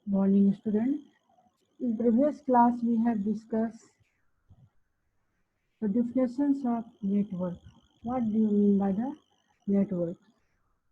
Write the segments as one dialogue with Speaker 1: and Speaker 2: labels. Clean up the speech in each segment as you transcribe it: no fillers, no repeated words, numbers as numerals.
Speaker 1: Morning, student. In previous class, we have discussed the definitions of network. What do you mean by the network?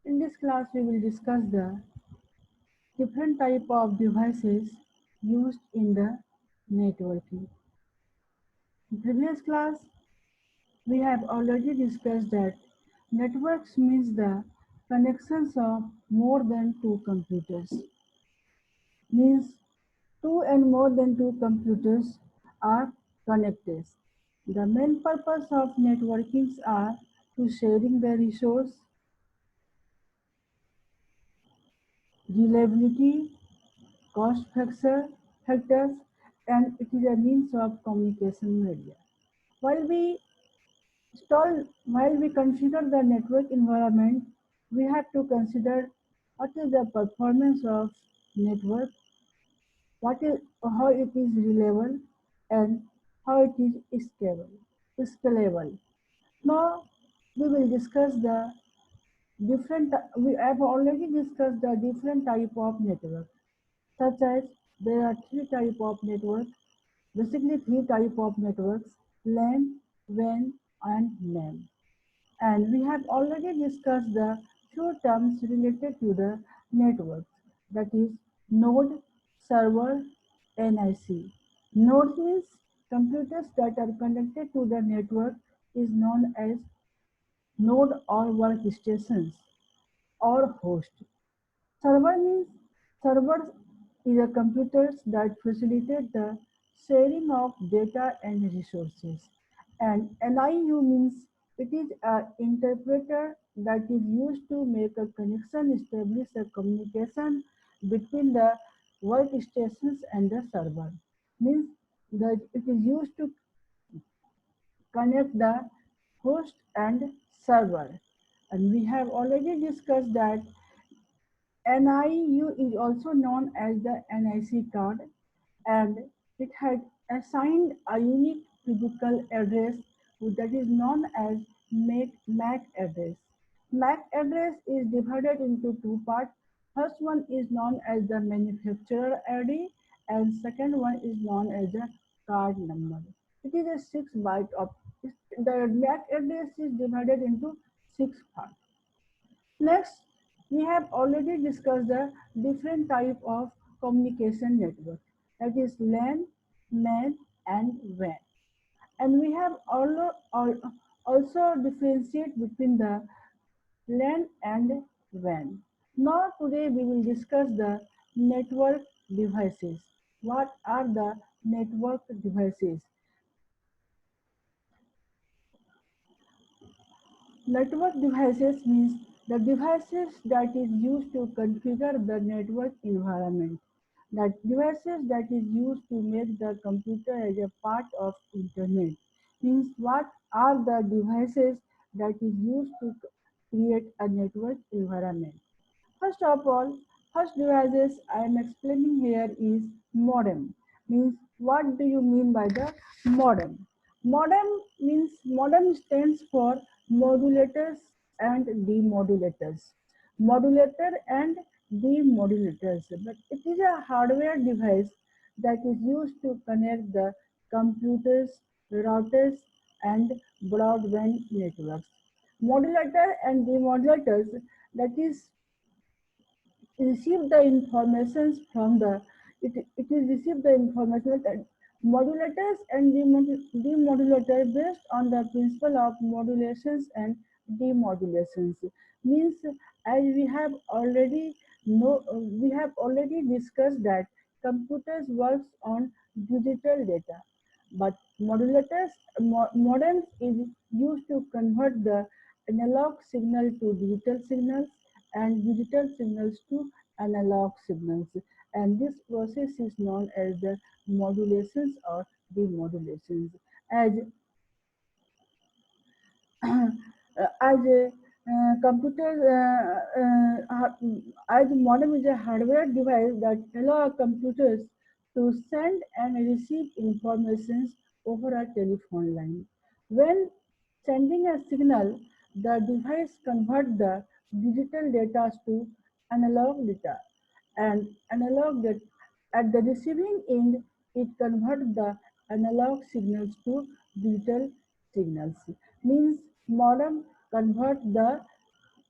Speaker 1: In this class, we will discuss the different type of devices used in the networking. In previous class, we have already discussed that networks means the connections of more than two computers. Means two and more than two computers are connected. The main purpose of networking are to sharing the resource, reliability, factors, and it is a means of communication media. While we while we consider the network environment, we have to consider what is the performance of network, how it is reliable, and how it is scalable. Now we will discuss the we have already discussed the different type of network, such as there are three type of networks, basically three type of networks: LAN, WAN, and MAN. And we have already discussed the few terms related to the network, that is node, server, NIC. Node means computers that are connected to the network is known as node or workstations or host. Server means servers is a computers that facilitate the sharing of data and resources. And NIU means it is an interpreter that is used to make a connection, establish a communication between the workstations and the server. Means that it is used to connect the host and server. And we have already discussed that NIU is also known as the NIC card, and it had assigned a unique physical address that is known as MAC address. MAC address is divided into two parts. First one is known as the manufacturer ID, and second one is known as the card number. It is a 6 byte of the MAC address is divided into 6 parts. Next, we have already discussed the different type of communication network, that is LAN, MAN, and WAN. And we have also differentiate between the LAN and WAN. Now today we will discuss the network devices. What are the network devices? Network devices means the devices that is used to configure the network environment. That devices that is used to make the computer as a part of internet. Means what are the devices that is used to create a network environment. First of all, first devices I am explaining here is modem. Means what do you mean by the modem? Modem stands for modulators and demodulators. Modulator and demodulators. But it is a hardware device that is used to connect the computers, routers, and broadband networks. Modulator and demodulators, that is receive the information from the it is receive the information that modulators and demodulators based on the principle of modulations and demodulations. Means as we have already discussed that computers works on digital data, but modems is used to convert the analog signal to digital signals and digital signals to analog signals. And this process is known as the modulations or demodulations. As as a computer, as modem is a hardware device that allow computers to send and receive information over a telephone line. When sending a signal, the device converts the digital data to analog data, and analog data at the receiving end, it converts the analog signals to digital signals. Means modem convert the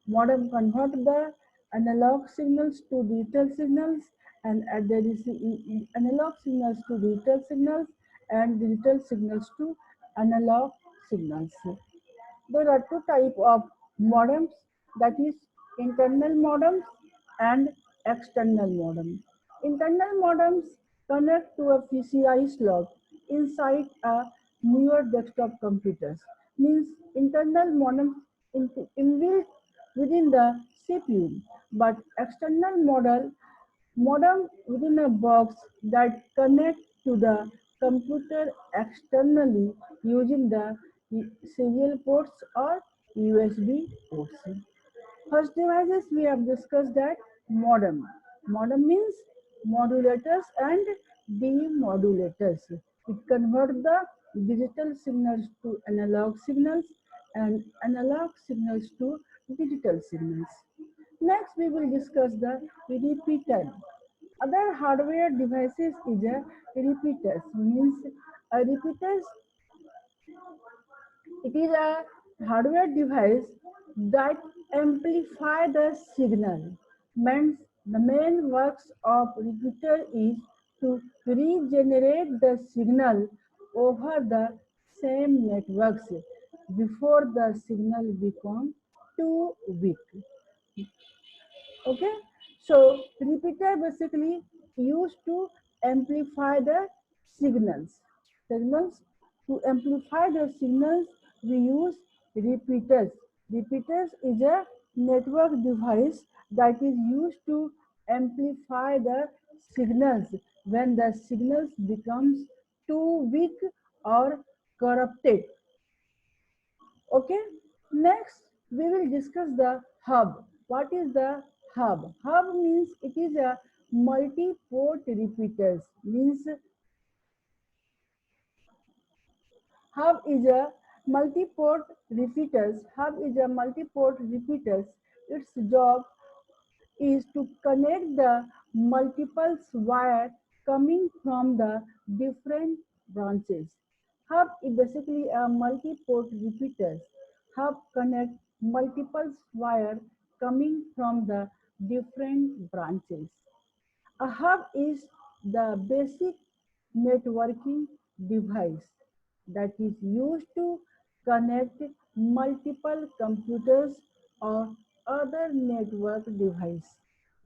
Speaker 1: modem convert the analog signals to digital signals, and at the analog signals to digital signals, and digital signals to analog signals. There are two types of modems, that is internal modems and external modems. Internal modems connect to a PCI slot inside a newer desktop computers. Means internal modems inbuilt within the CPU, but external modem within a box that connects to the computer externally using the serial ports or USB ports. First devices we have discussed that modem. Modem means modulators and demodulators. It converts the digital signals to analog signals and analog signals to digital signals. Next, we will discuss the repeater. Other hardware devices is a repeaters. Means a repeaters, it is a hardware device that amplify the signal. Means the main works of repeater is to regenerate the signal over the same networks before the signal become too weak. Okay, so repeater basically used to amplify the signals. To amplify the signals we use repeaters is a network device that is used to amplify the signals when the signals becomes too weak or corrupted. Okay, next we will discuss the hub. What is the hub? Hub means it is a multi-port repeaters. Means hub is a multi-port repeaters. Hub is a multi-port repeaters. Its job is to connect the multiple wires coming from the different branches. Hub is basically a multi-port repeater. Hub connects multiple wires coming from the different branches. A hub is the basic networking device that is used to connect multiple computers or other network device.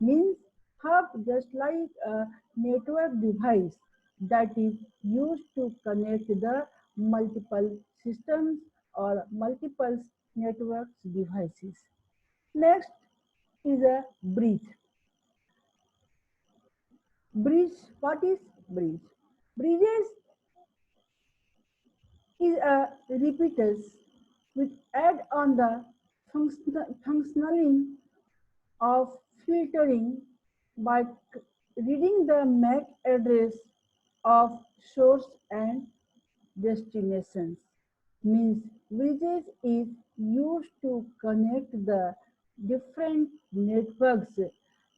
Speaker 1: Means hub just like a network device that is used to connect the multiple systems or multiple network devices. Next is a bridge. Bridge, what is bridge? Bridges is a repeaters which add on the functionality of filtering by reading the MAC address of source and destinations. Means bridges is used to connect the different networks,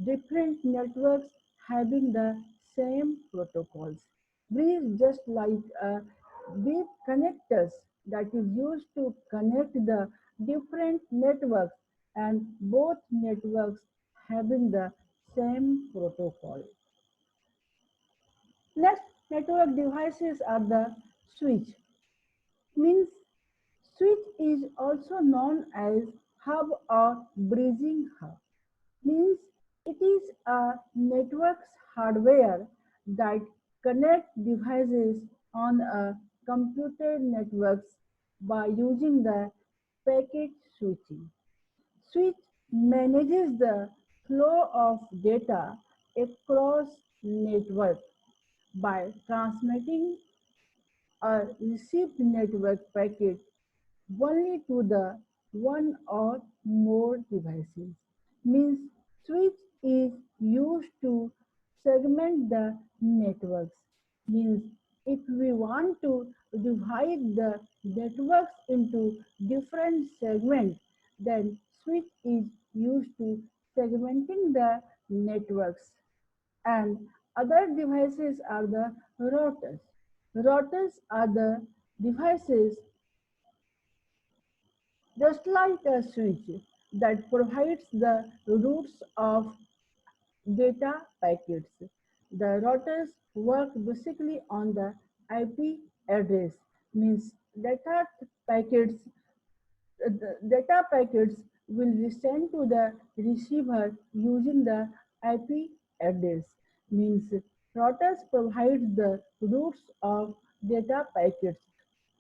Speaker 1: different networks having the same protocols. Bridge just like a big connectors that is used to connect the different networks, and both networks having the same protocol. Next, network devices are the switch. Means switch is also known as hub or bridging hub. Means it is a network's hardware that connect devices on a computer networks by using the packet switching. Switch manages the flow of data across network by transmitting a received network packet only to the one or more devices. Means switch is used to segment the networks. Means if we want to divide the networks into different segments, Then switch is used to segmenting the networks, and other devices are the routers. Routers are the devices just like a switch that provides the routes of data packets. The routers work basically on the IP address, means packets data packets will be sent to the receiver using the IP address, means routers provide the routes of data packets.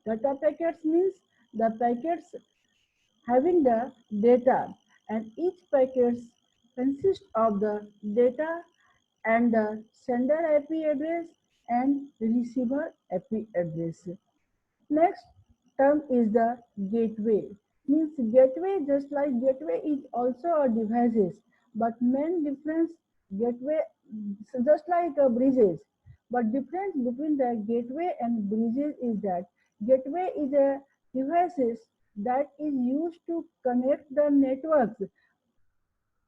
Speaker 1: Data packets means the packets having the data, and each packet consists of the data and the sender IP address and receiver IP address. Next term is the gateway. Means gateway, just like gateway is also a devices, but main difference gateway just like bridges. But difference between the gateway and bridges is that gateway is a devices that is used to connect the networks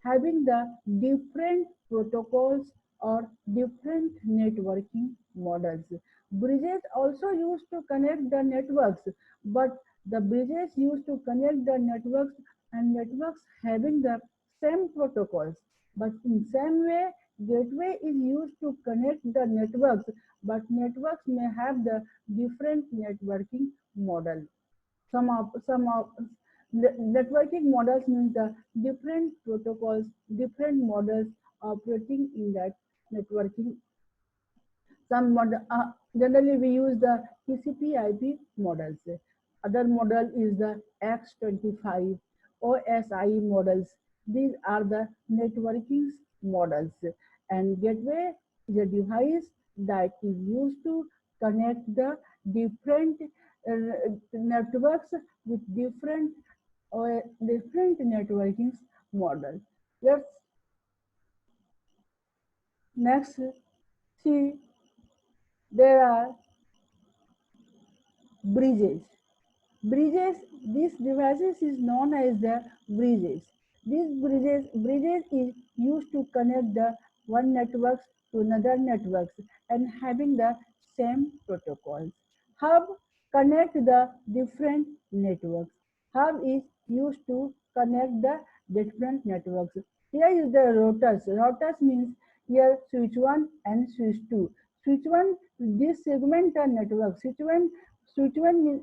Speaker 1: having the different protocols or different networking models. Bridges also used to connect the networks, but the bridges used to connect the networks and networks having the same protocols. But in same way, gateway is used to connect the networks, but networks may have the different networking model. Some of networking models means the different protocols, different models operating in that networking. Generally we use the TCP/IP models. Other model is the X25 OSI models. These are the networking models. And gateway is a device that is used to connect the different networks with different networking models. Let's next see there are bridges. Bridges, these devices is known as the bridges. These bridges is used to connect the one networks to another networks and having the same protocols. Hub connect the different networks. Hub is used to connect the different networks. Here is the routers. Routers means here switch 1 and switch 2. Switch 1, this segment the network. Switch 1 means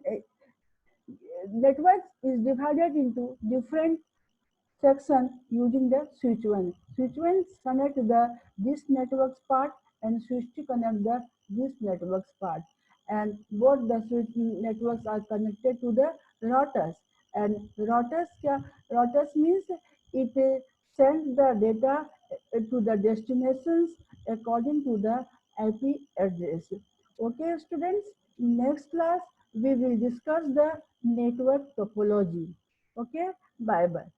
Speaker 1: network is divided into different sections using the switch 1. Switch 1 connect the this networks part and switch 2 connect the this networks part. And both the switch networks are connected to the routers. And routers means it sends the data to the destinations according to the IP address. Okay, students, next class we will discuss the network topology. Okay, bye bye.